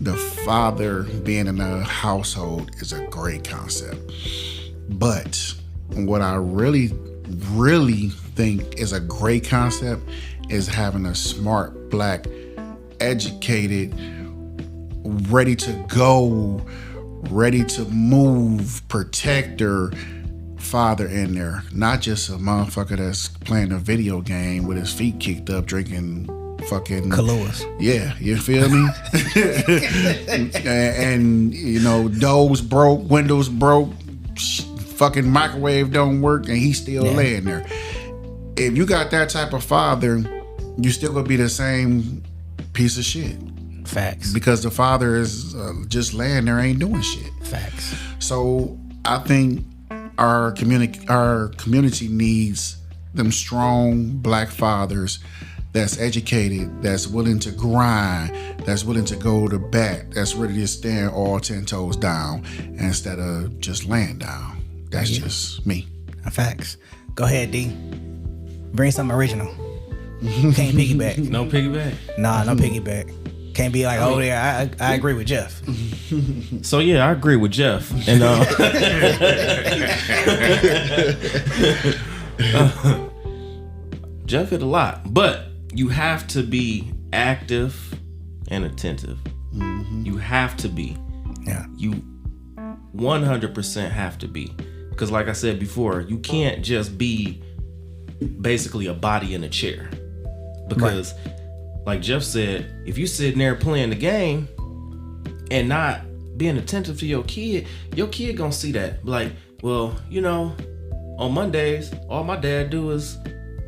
the father being in a household is a great concept. But what I really think is a great concept is having a smart, black, educated, ready to go, ready to move, protector father in there. Not just a motherfucker that's playing a video game with his feet kicked up, drinking fucking Kahlua. Yeah, you feel me? and doors broke, windows broke, fucking microwave don't work, and he's still laying there. If you got that type of father, you still gonna be the same piece of shit. Facts. Because the father is just laying there, ain't doing shit. Facts. So I think our community needs them strong black fathers that's educated, that's willing to grind, that's willing to go to bat, that's ready to stand all 10 toes down instead of just laying down. That's just me. Facts. Go ahead, D. Bring something original. Can't piggyback. No piggyback? Nah, no piggyback. Can't be like, I agree with Jeff. So yeah, I agree with Jeff. And Jeff hit a lot, but you have to be active and attentive. Mm-hmm. You have to be. Yeah. You 100% have to be. Because like I said before, you can't just be basically a body in a chair. Because like Jeff said, if you sitting there playing the game and not being attentive to your kid gonna see that. Like, well, on Mondays, all my dad do is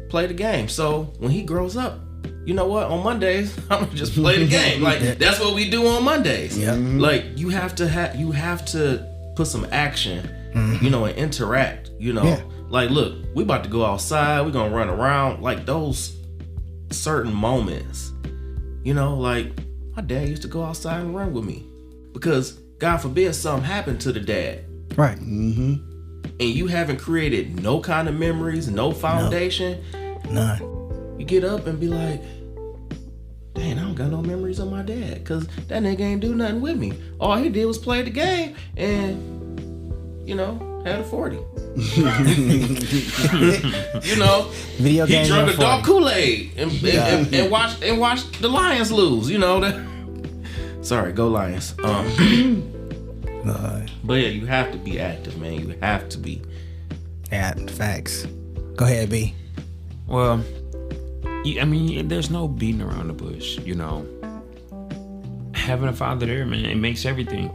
play the game. So when he grows up, you know what? On Mondays, I'm gonna just play the game. Like that's what we do on Mondays. Yeah. Like you have to put some action, and interact. Yeah. Like look, we about to go outside. We're gonna run around. Like those certain moments, like my dad used to go outside and run with me because God forbid something happened to the dad. Right. Mm-hmm. And you haven't created no kind of memories, no foundation. None. You get up and be like, dang, I don't got no memories of my dad because that nigga ain't do nothing with me. All he did was play the game and, had a 40. Video game. He drank a dark Kool-Aid and watched the Lions lose. Sorry, go Lions. But yeah, you have to be active, man. You have to be. Yeah, facts. Go ahead, B. Well, there's no beating around the bush, Having a father there, man, it makes everything.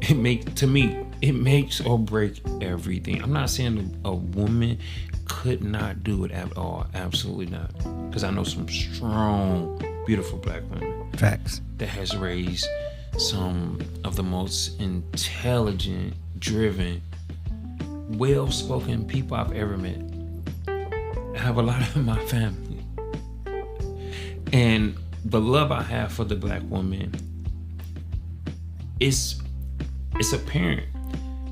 It makes or break everything. I'm not saying a woman could not do it at all. Absolutely not. Because I know some strong, beautiful black women. Facts. That has raised some of the most intelligent, driven, well-spoken people I've ever met. I have a lot of in my family. And the love I have for the black woman, it's apparent.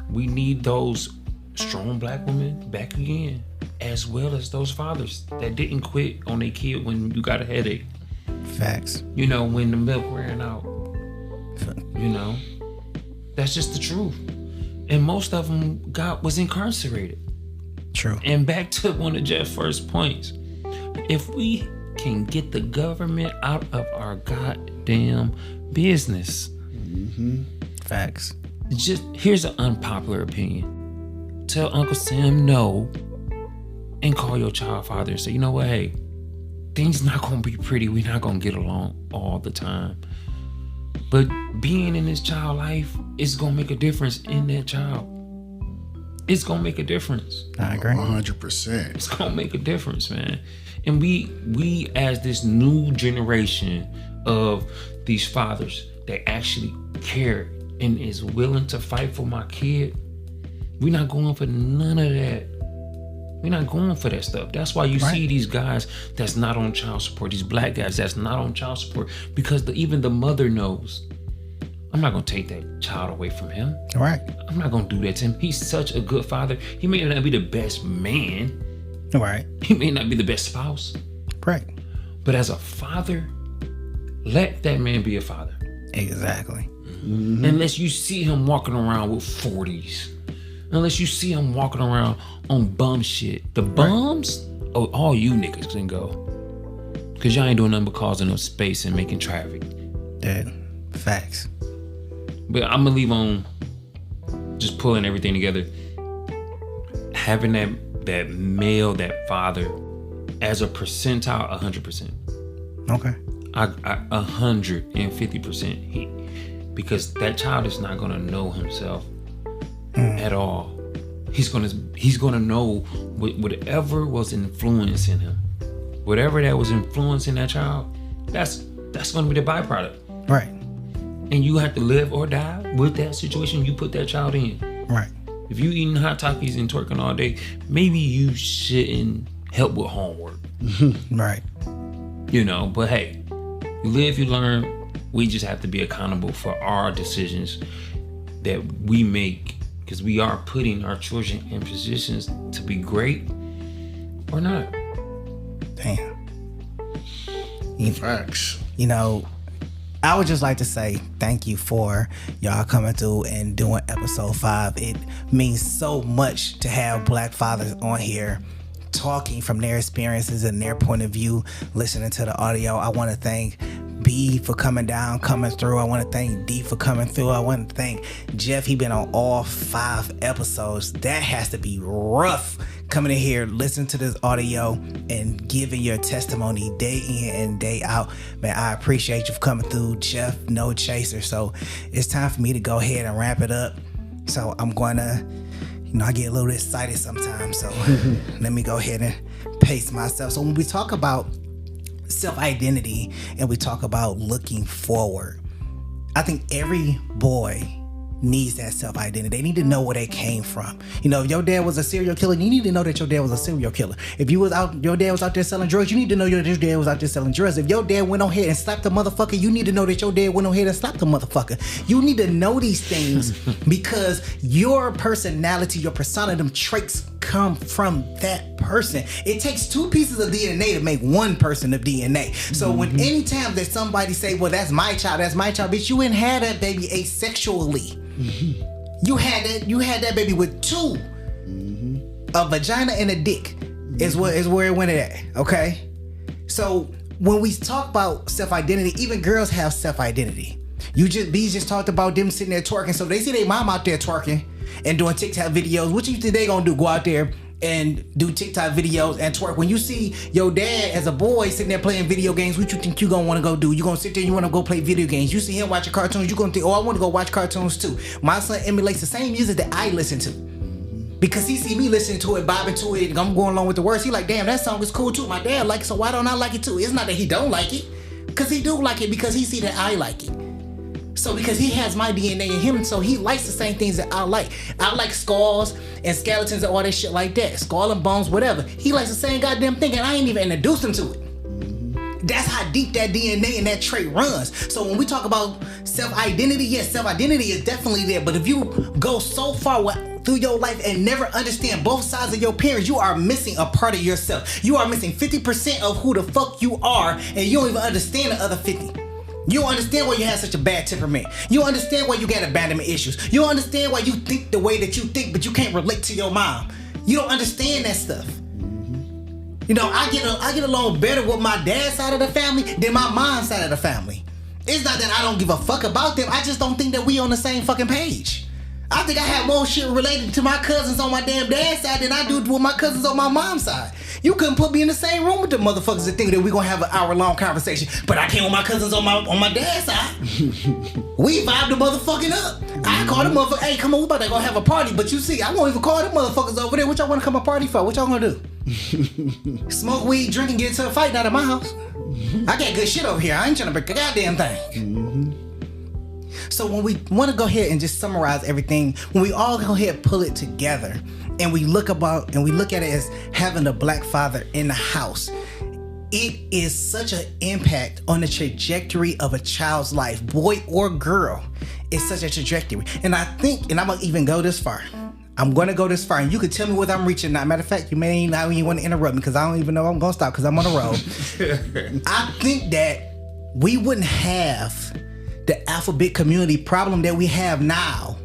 We need those strong black women back again, as well as those fathers that didn't quit on their kid when you got a headache. Facts. You know, when the milk ran out. You know, that's just the truth. And most of them was incarcerated. True. And back to one of Jeff's first points, if we can get the government out of our goddamn business. Facts. Just here's an unpopular opinion. Tell Uncle Sam no and call your child father and say, you know what, hey, things not gonna be pretty. We're not gonna get along all the time. But being in this child life is gonna make a difference in that child. It's gonna make a difference. I agree. 100%. It's gonna make a difference, man. And we as this new generation of these fathers that actually care and is willing to fight for my kid, we're not going for none of that. We're not going for that stuff. That's why you see these guys that's not on child support, these black guys that's not on child support, because even the mother knows, I'm not gonna take that child away from him. Right. I'm not gonna do that to him. He's such a good father. He may not be the best man. Right. He may not be the best spouse. Right. But as a father, let that man be a father. Exactly. Unless you see him walking around with 40s. Unless you see him walking around on bum shit. The bums, oh, all you niggas can go. Because y'all ain't doing nothing but causing no space and making traffic. Dude. Facts. But I'm going to leave on just pulling everything together. Having that male, that father, as a percentile, 100%. Okay. 150%. Because that child is not gonna know himself at all. He's gonna know whatever was influencing him, whatever that was influencing that child. That's gonna be the byproduct. Right. And you have to live or die with that situation you put that child in. Right. If you eating hot Takis and twerking all day, maybe you shouldn't help with homework. Right. You know, but hey, you live, you learn. We just have to be accountable for our decisions that we make, because we are putting our children in positions to be great or not. Damn. Facts. You know, I would just like to say thank you for y'all coming through and doing episode 5. It means so much to have black fathers on here talking from their experiences and their point of view, listening to the audio. I want to thank B for coming through. I want to thank D for coming through. I want to thank Jeff. He been on all 5 episodes. That has to be rough, coming in here, listening to this audio and giving your testimony day in and day out. Man, I appreciate you for coming through, Jeff. No chaser. So it's time for me to go ahead and wrap it up. So I'm going to, I get a little excited sometimes. So let me go ahead and pace myself. So when we talk about self-identity and we talk about looking forward, I think every boy needs that self-identity. They need to know where they came from. If your dad was a serial killer, you need to know that your dad was a serial killer. If your dad was out there selling drugs, you need to know your dad was out there selling drugs. If your dad went on ahead and slapped the motherfucker, you need to know that your dad went on ahead and slapped the motherfucker. You need to know these things because your personality, your persona, them traits come from that person. It takes 2 pieces of DNA to make 1 person of DNA. So when anytime that somebody say, well, that's my child, bitch, you ain't had that baby asexually. You had that baby with 2, a vagina and a dick is where it went at. Okay, so when we talk about self-identity, even girls have self-identity. B just talked about them sitting there twerking, so they see their mom out there twerking and doing TikTok videos. What you think they gonna do? Go out there and do TikTok videos and twerk? When you see your dad as a boy sitting there playing video games, what you think you gonna want to go do? You gonna sit there, you want to go play video games. You see him watching cartoons, you gonna think, oh, I want to go watch cartoons too. My son emulates the same music that I listen to. Because he see me listening to it, bobbing to it, and I'm going along with the words. He like, damn, that song is cool too. My dad like it, so why don't I like it too? It's not that he don't like it, because he do like it because he see that I like it. So because he has my DNA in him, so he likes the same things that I like. I like skulls and skeletons and all that shit like that. Skull and bones, whatever. He likes the same goddamn thing, and I ain't even introduced him to it. That's how deep that DNA and that trait runs. So when we talk about self-identity, yes, self-identity is definitely there. But if you go so far through your life and never understand both sides of your parents, you are missing a part of yourself. You are missing 50% of who the fuck you are, and you don't even understand the other 50. You don't understand why you have such a bad temperament. You don't understand why you got abandonment issues. You don't understand why you think the way that you think, but you can't relate to your mom. You don't understand that stuff. You know, I get along better with my dad's side of the family than my mom's side of the family. It's not that I don't give a fuck about them. I just don't think that we on the same fucking page. I think I have more shit related to my cousins on my damn dad's side than I do with my cousins on my mom's side. You couldn't put me in the same room with the motherfuckers that think that we gonna have an hour-long conversation, but I came with my cousins on my dad's side. We vibed the motherfucking up. I called the motherfucker, hey, come on, we about to go have a party, but you see, I won't even call them motherfuckers over there. What y'all wanna come a party for? What y'all gonna do? Smoke weed, drink, and get into a fight not at my house. I got good shit over here. I ain't trying to break a goddamn thing. So when we want to go ahead and just summarize everything, when we all go ahead and pull it together, and we look at it as having a black father in the house, it is such an impact on the trajectory of a child's life, boy or girl. It's such a trajectory. And I think, and I'm gonna even go this far. I'm gonna go this far, and you can tell me whether I'm reaching. Now, matter of fact, you may not even want to interrupt me because I don't even know I'm gonna stop because I'm on the road. I think that we wouldn't have the alphabet community problem that we have now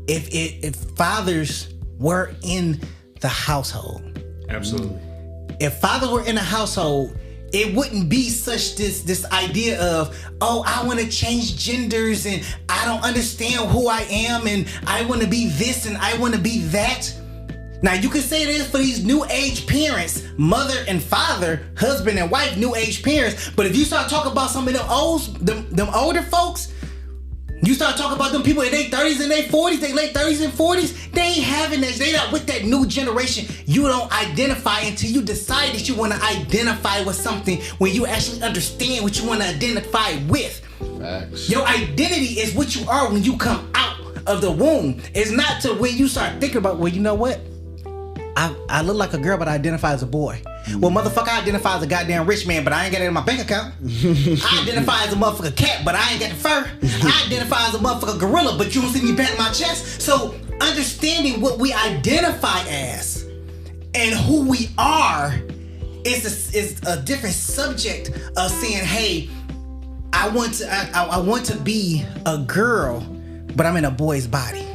if fathers were in the household. Absolutely. If fathers were in the household, it wouldn't be such this idea of, oh, I want to change genders and I don't understand who I am and I want to be this and I want to be that. Now you can say this for these new age parents, mother and father, husband and wife, new age parents. But if you start talking about some of them older folks, you start talking about them people in their 30s and their 40s, their late 30s and 40s, they ain't having that. They not with that new generation. You don't identify until you decide that you want to identify with something when you actually understand what you want to identify with. Facts. Your identity is what you are when you come out of the womb. It's not to when you start thinking about, well, you know what? I look like a girl, but I identify as a boy. Well, motherfucker, I identify as a goddamn rich man, but I ain't got it in my bank account. I identify as a motherfucker cat, but I ain't got the fur. I identify as a motherfucker gorilla, but you don't see me patting my chest. So understanding what we identify as and who we are is a different subject of saying, hey, I want to be a girl, but I'm in a boy's body.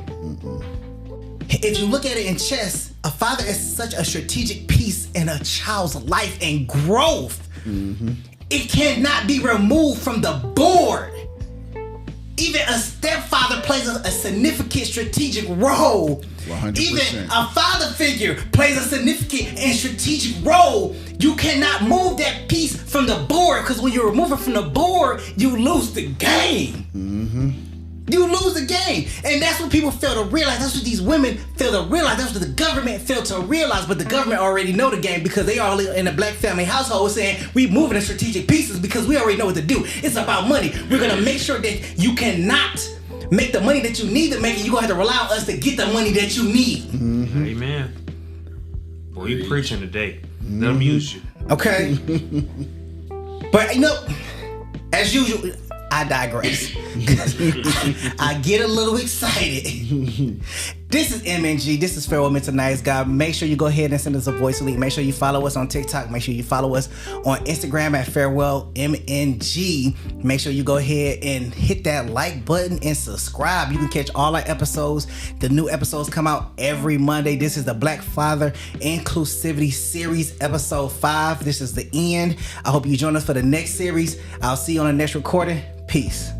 If you look at it in chess, a father is such a strategic piece in a child's life and growth. It cannot be removed from the board. Even a stepfather plays a significant strategic role. 100%. Even a father figure plays a significant and strategic role. You cannot move that piece from the board, because when you remove it from the board, you lose the game. You lose the game. And that's what people fail to realize. That's what these women fail to realize. That's what the government failed to realize. But the government already know the game because they all in a black family household saying we moving in strategic pieces because we already know what to do. It's about money. We're going to make sure that you cannot make the money that you need to make, and you're going to have to rely on us to get the money that you need. Amen. Boy, you preaching today. Let them use you. Okay? But, you know, as usual, I digress. I get a little excited. This is MNG. This is Pharaoh Mental Nice Guy. Make sure you go ahead and send us a voice link. Make sure you follow us on TikTok. Make sure you follow us on Instagram at FarewellMNG. Make sure you go ahead and hit that like button and subscribe. You can catch all our episodes. The new episodes come out every Monday. This is the Black Father Inclusivity Series, episode 5. This is the end. I hope you join us for the next series. I'll see you on the next recording. Peace.